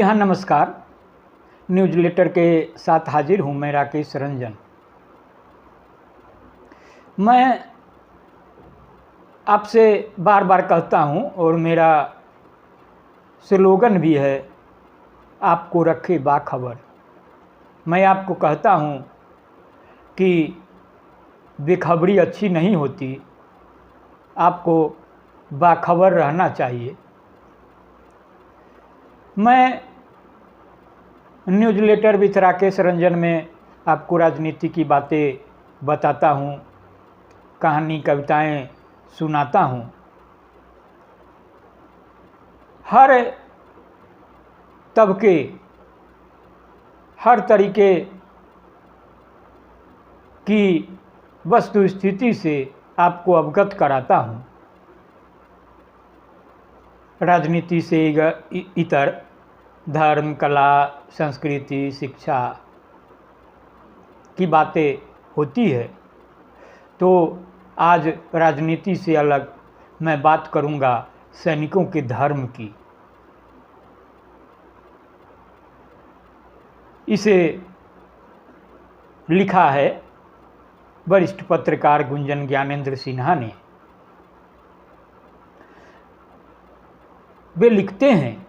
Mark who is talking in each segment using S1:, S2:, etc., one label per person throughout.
S1: हाँ, नमस्कार। न्यूज़लेटर के साथ हाजिर हूँ मैं, राकेश रंजन। मैं आपसे बार बार कहता हूँ और मेरा स्लोगन भी है, आपको रखे बाखबर। मैं आपको कहता हूँ कि बेखबरी अच्छी नहीं होती, आपको बाखबर रहना चाहिए। मैं न्यूज़लेटर विथ राकेश रंजन में आपको राजनीति की बातें बताता हूँ, कहानी कविताएं सुनाता हूँ। हर तबके, हर तरीके की वस्तु स्थिति से आपको अवगत कराता हूँ। राजनीति से इतर धर्म, कला, संस्कृति, शिक्षा की बातें होती है, तो आज राजनीति से अलग मैं बात करूंगा सैनिकों के धर्म की। इसे लिखा है वरिष्ठ पत्रकार गुंजन ज्ञानेंद्र सिन्हा ने। वे लिखते हैं,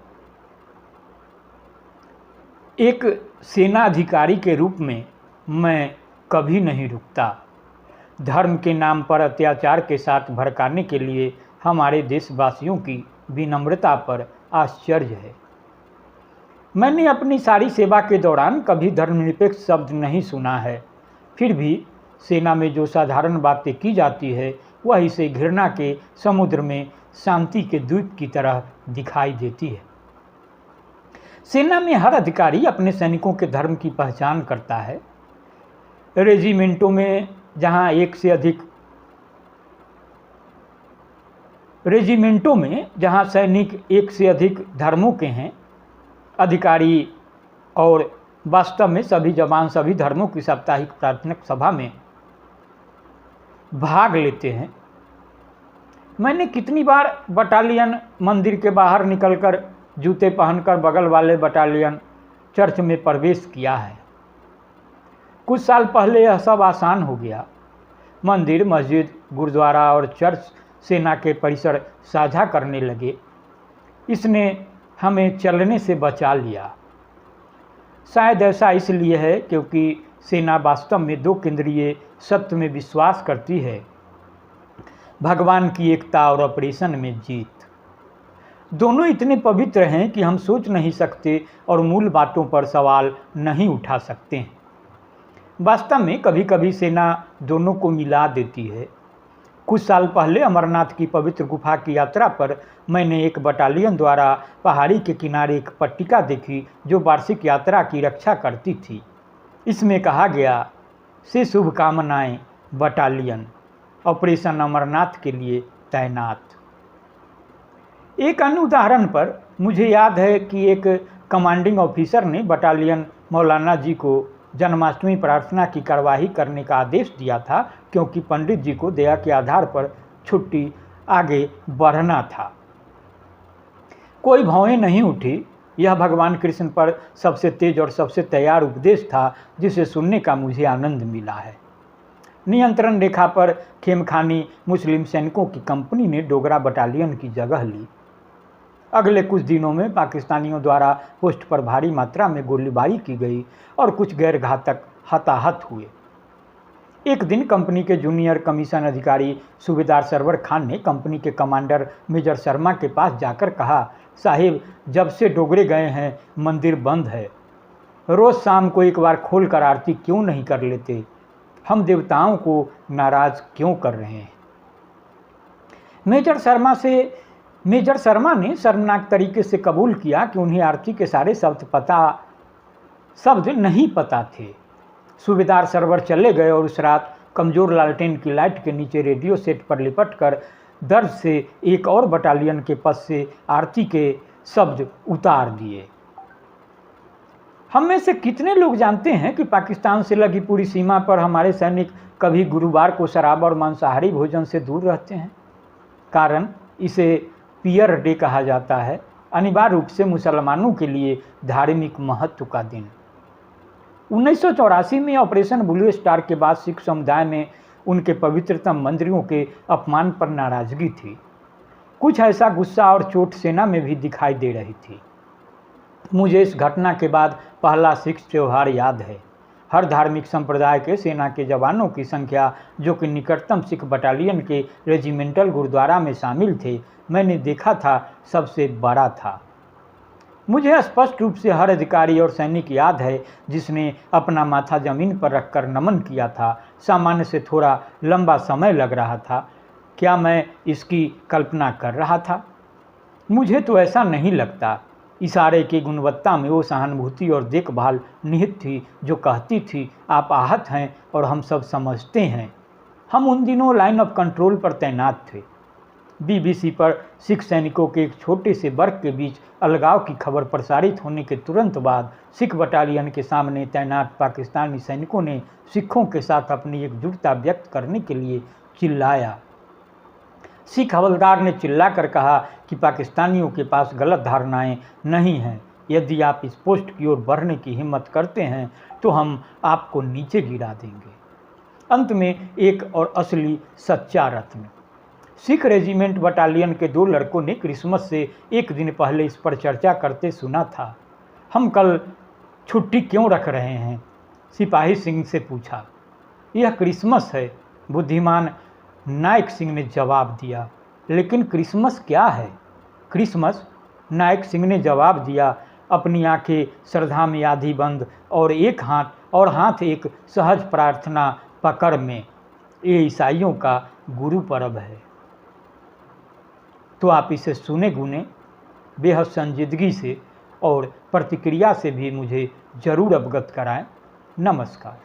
S1: एक सेना अधिकारी के रूप में मैं कभी नहीं रुकता। धर्म के नाम पर अत्याचार के साथ भड़काने के लिए हमारे देशवासियों की विनम्रता पर आश्चर्य है। मैंने अपनी सारी सेवा के दौरान कभी धर्मनिरपेक्ष शब्द नहीं सुना है, फिर भी सेना में जो साधारण बातें की जाती है वह इसे घृणा के समुद्र में शांति के द्वीप की तरह दिखाई देती है। सेना में हर अधिकारी अपने सैनिकों के धर्म की पहचान करता है। रेजिमेंटों में जहां सैनिक एक से अधिक धर्मों के हैं, अधिकारी और वास्तव में सभी जवान सभी धर्मों की साप्ताहिक प्रार्थना सभा में भाग लेते हैं। मैंने कितनी बार बटालियन मंदिर के बाहर निकलकर जूते पहनकर बगल वाले बटालियन चर्च में प्रवेश किया है। कुछ साल पहले यह सब आसान हो गया। मंदिर, मस्जिद, गुरुद्वारा और चर्च सेना के परिसर साझा करने लगे। इसने हमें चलने से बचा लिया। शायद ऐसा इसलिए है क्योंकि सेना वास्तव में दो केंद्रीय सत्य में विश्वास करती है, भगवान की एकता और ऑपरेशन में जीत। दोनों इतने पवित्र हैं कि हम सोच नहीं सकते और मूल बातों पर सवाल नहीं उठा सकते हैं। वास्तव में कभी कभी सेना दोनों को मिला देती है। कुछ साल पहले अमरनाथ की पवित्र गुफा की यात्रा पर मैंने एक बटालियन द्वारा पहाड़ी के किनारे एक पट्टिका देखी जो वार्षिक यात्रा की रक्षा करती थी। इसमें कहा गया, से शुभकामनाएं बटालियन, ऑपरेशन अमरनाथ के लिए तैनात। एक अन्य उदाहरण पर मुझे याद है कि एक कमांडिंग ऑफिसर ने बटालियन मौलाना जी को जन्माष्टमी प्रार्थना की कार्यवाही करने का आदेश दिया था, क्योंकि पंडित जी को दया के आधार पर छुट्टी आगे बढ़ना था। कोई भौएं नहीं उठी। यह भगवान कृष्ण पर सबसे तेज और सबसे तैयार उपदेश था जिसे सुनने का मुझे आनंद मिला है। नियंत्रण रेखा पर खेमखानी मुस्लिम सैनिकों की कंपनी ने डोगरा बटालियन की जगह ली। अगले कुछ दिनों में पाकिस्तानियों द्वारा पोस्ट पर भारी मात्रा में गोलीबारी की गई और कुछ गैर घातक हताहत हुए। एक दिन कंपनी के जूनियर कमीशन अधिकारी सूबेदार सरवर खान ने कंपनी के कमांडर मेजर शर्मा के पास जाकर कहा, साहिब, जब से डोगरे गए हैं मंदिर बंद है। रोज़ शाम को एक बार खोल कर आरती क्यों नहीं कर लेते? हम देवताओं को नाराज क्यों कर रहे हैं? मेजर शर्मा ने शर्मनाक तरीके से कबूल किया कि उन्हें आरती के सारे शब्द नहीं पता थे। सूबेदार सरवर चले गए और उस रात कमजोर लालटेन की लाइट के नीचे रेडियो सेट पर लिपटकर दर्द से एक और बटालियन के पद से आरती के शब्द उतार दिए। हम में से कितने लोग जानते हैं कि पाकिस्तान से लगी पूरी सीमा पर हमारे सैनिक कभी गुरुवार को शराब और मांसाहारी भोजन से दूर रहते हैं? कारण इसे पियर डे कहा जाता है। अनिवार्य रूप से मुसलमानों के लिए धार्मिक महत्व का दिन। 1984 में ऑपरेशन ब्लू स्टार के बाद सिख समुदाय में उनके पवित्रतम मंदिरों के अपमान पर नाराजगी थी। कुछ ऐसा गुस्सा और चोट सेना में भी दिखाई दे रही थी। मुझे इस घटना के बाद पहला सिख त्यौहार याद है। हर धार्मिक संप्रदाय के सेना के जवानों की संख्या, जो कि निकटतम सिख बटालियन के रेजिमेंटल गुरुद्वारा में शामिल थे, मैंने देखा था सबसे बड़ा था। मुझे स्पष्ट रूप से हर अधिकारी और सैनिक याद है जिसने अपना माथा जमीन पर रखकर नमन किया था। सामान्य से थोड़ा लंबा समय लग रहा था। क्या मैं इसकी कल्पना कर रहा था? मुझे तो ऐसा नहीं लगता। इशारे की गुणवत्ता में वो सहानुभूति और देखभाल निहित थी जो कहती थी, आप आहत हैं और हम सब समझते हैं। हम उन दिनों लाइन ऑफ कंट्रोल पर तैनात थे। बीबीसी पर सिख सैनिकों के एक छोटे से वर्ग के बीच अलगाव की खबर प्रसारित होने के तुरंत बाद सिख बटालियन के सामने तैनात पाकिस्तानी सैनिकों ने सिखों के साथ अपनी एकजुटता व्यक्त करने के लिए चिल्लाया। सिख हवलदार ने चिल्लाकर कहा कि पाकिस्तानियों के पास गलत धारणाएं नहीं हैं। यदि आप इस पोस्ट की ओर बढ़ने की हिम्मत करते हैं तो हम आपको नीचे गिरा देंगे। अंत में एक और असली सच्चा रत्न। सिख रेजिमेंट बटालियन के 2 लड़कों ने क्रिसमस से एक दिन पहले इस पर चर्चा करते सुना था। हम कल छुट्टी क्यों रख रहे हैं? सिपाही सिंह से पूछा। यह क्रिसमस है, बुद्धिमान नायक सिंह ने जवाब दिया। लेकिन क्रिसमस क्या है? क्रिसमस, नायक सिंह ने जवाब दिया, अपनी आंखें श्रद्धा में आधी बंद और हाथ एक सहज प्रार्थना पकड़ में। ये ईसाइयों का गुरु पर्व है। तो आप इसे सुने गुने बेहद संजीदगी से और प्रतिक्रिया से भी मुझे ज़रूर अवगत कराएं। नमस्कार।